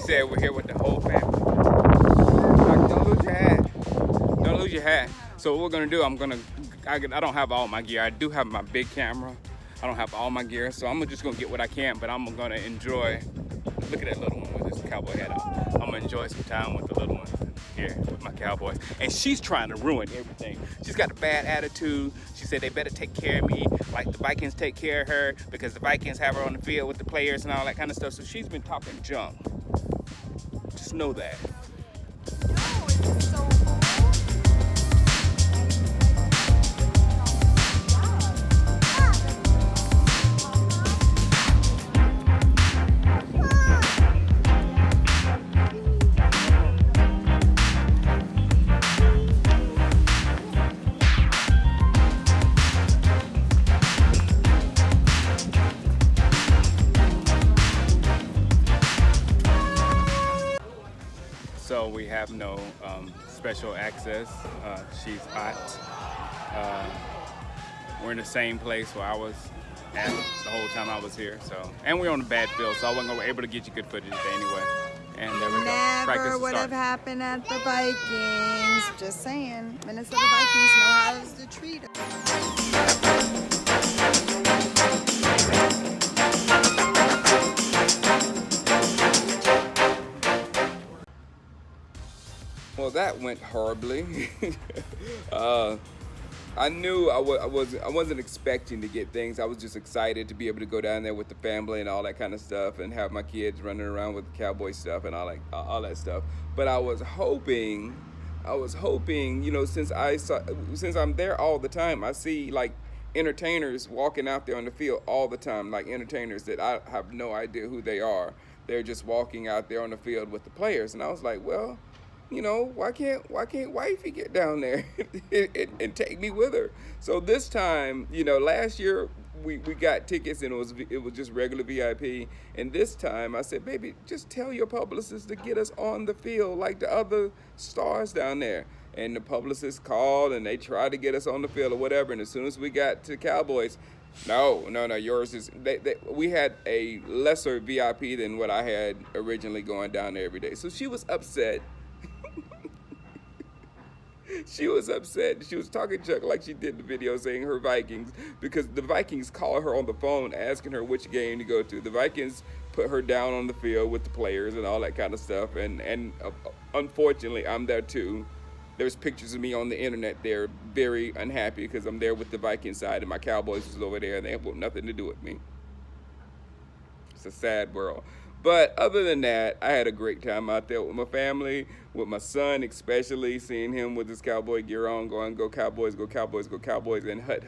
said we're here with the whole family. Don't lose your hat. Don't lose your hat. So what we're gonna do, I don't have all my gear. I do have my big camera. I don't have all my gear, so I'm just gonna get what I can, but I'm gonna enjoy. Look at that little one with this cowboy hat on. I'm gonna enjoy some time with the little ones here with my Cowboys. And she's trying to ruin everything. She's got a bad attitude. She said they better take care of me like the Vikings take care of her because the Vikings have her on the field with the players and all that kind of stuff. So she's been talking junk. Just know that. So we have no special access. She's hot. We're in the same place where I was at the whole time I was here. So, and we're on a bad field, so I wasn't able to get you good footage today anyway. And there we go. Never would have happened at the Vikings. Just saying, Minnesota Vikings know how to treat them. Well, that went horribly. I knew I wasn't expecting to get things. I was just excited to be able to go down there with the family and all that kind of stuff, and have my kids running around with the Cowboy stuff and all that stuff. But I was hoping, you know, since I'm there all the time, I see like entertainers walking out there on the field all the time, like entertainers that I have no idea who they are. They're just walking out there on the field with the players, and I was like, well, you know, why can't wifey get down there and take me with her? So this time, you know, last year we got tickets and it was just regular VIP. And this time I said, baby, just tell your publicist to get us on the field like the other stars down there. And the publicist called and they tried to get us on the field or whatever. And as soon as we got to Cowboys, no, yours is, we had a lesser VIP than what I had originally going down there every day. So she was upset. She was upset. She was talking Chuck like she did in the video, saying her Vikings, because the Vikings call her on the phone asking her which game to go to. The Vikings put her down on the field with the players and all that kind of stuff. And unfortunately, I'm there too. There's pictures of me on the internet. They're very unhappy because I'm there with the Viking side and my Cowboys is over there and they have nothing to do with me. It's a sad world. But other than that, I had a great time out there with my family, with my son especially, seeing him with his Cowboy gear on, going, go Cowboys, go Cowboys, go Cowboys, and hut.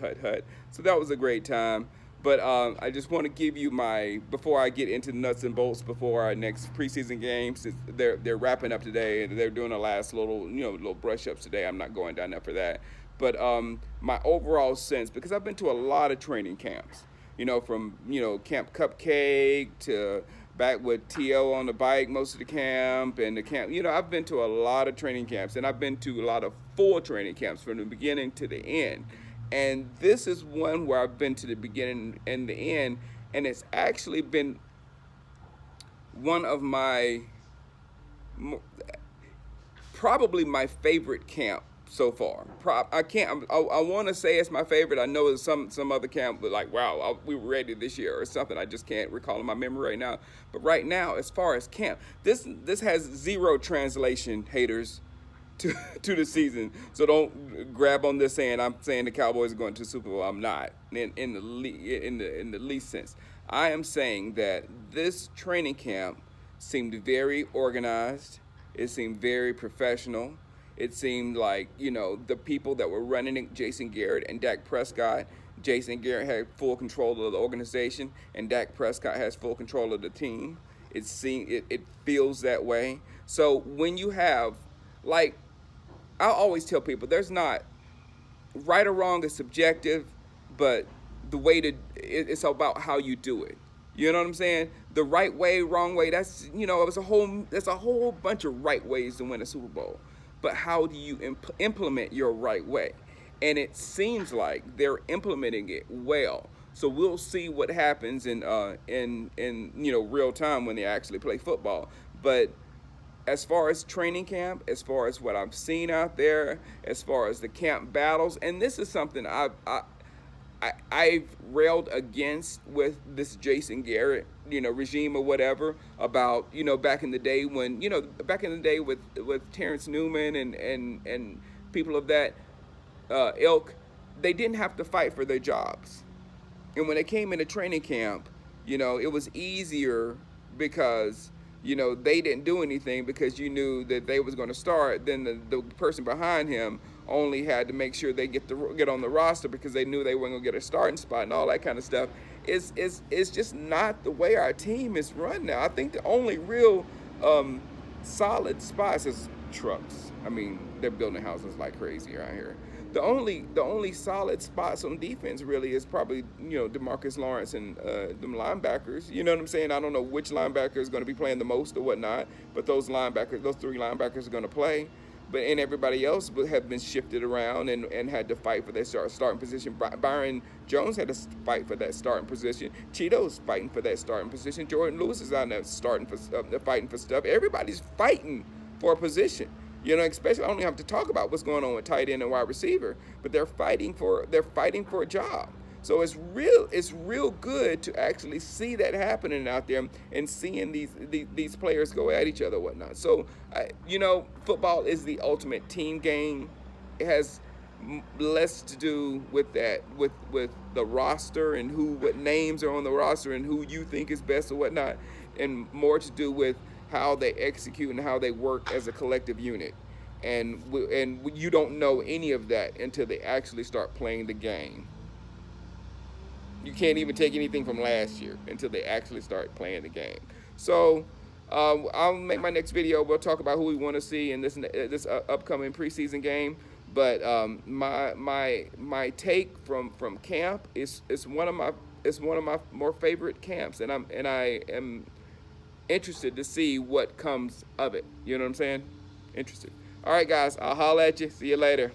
So that was a great time. But I just want to give you before I get into the nuts and bolts, before our next preseason games, they're wrapping up today, and they're doing the last little brush-ups today. I'm not going down there for that. But my overall sense, because I've been to a lot of training camps, you know, from, you know, Camp Cupcake to back with T.O. on the bike most of the camp and the camp. You know, I've been to a lot of training camps, and I've been to a lot of full training camps from the beginning to the end. And this is one where I've been to the beginning and the end, and it's actually been one of probably my favorite camp so far. I want to say it's my favorite. I know there's some other camp, but like, wow, we were ready this year or something. I just can't recall in my memory right now. But right now, as far as camp, this has zero translation, haters, to the season. So don't grab on this saying I'm saying the Cowboys are going to the Super Bowl. I'm not in the least sense. I am saying that this training camp seemed very organized. It seemed very professional. It seemed like, you know, the people that were running it, Jason Garrett and Dak Prescott. Jason Garrett had full control of the organization, and Dak Prescott has full control of the team. It feels that way. So when you have, like, I always tell people, there's not right or wrong is subjective, but the way it's about how you do it. You know what I'm saying? The right way, wrong way. That's, you know, there's a whole bunch of right ways to win a Super Bowl. But how do you implement your right way? And it seems like they're implementing it well. So we'll see what happens in you know, real time when they actually play football. But as far as training camp, as far as what I've seen out there, as far as the camp battles, and this is something I've railed against with this Jason Garrett, regime or whatever, about, back in the day when, back in the day with Terrence Newman and people of that ilk, they didn't have to fight for their jobs. And when they came into training camp, it was easier because, they didn't do anything because you knew that they was going to start. Then the person behind him only had to make sure they get on the roster because they knew they weren't going to get a starting spot and all that kind of stuff. It's just not the way our team is run now. I think the only real solid spots is trucks. I mean, they're building houses like crazy around here. The only solid spots on defense really is probably, DeMarcus Lawrence and them linebackers. You know what I'm saying? I don't know which linebacker is going to be playing the most or whatnot, but those three linebackers are going to play. And everybody else have been shifted around and had to fight for their starting position. Byron Jones had to fight for that starting position. Cheeto's fighting for that starting position. Jordan Lewis is out there fighting for stuff. Everybody's fighting for a position. Especially I don't even have to talk about what's going on with tight end and wide receiver, but they're fighting for a job. So it's real good to actually see that happening out there and seeing these players go at each other and whatnot. So football is the ultimate team game. It has less to do with that, with the roster and what names are on the roster and who you think is best or whatnot, and more to do with how they execute and how they work as a collective unit. And you don't know any of that until they actually start playing the game. You can't even take anything from last year until they actually start playing the game. So I'll make my next video. We'll talk about who we want to see in this upcoming preseason game. But my take from camp is one of my more favorite camps, and I am interested to see what comes of it. You know what I'm saying? Interested. All right, guys. I'll holler at you. See you later.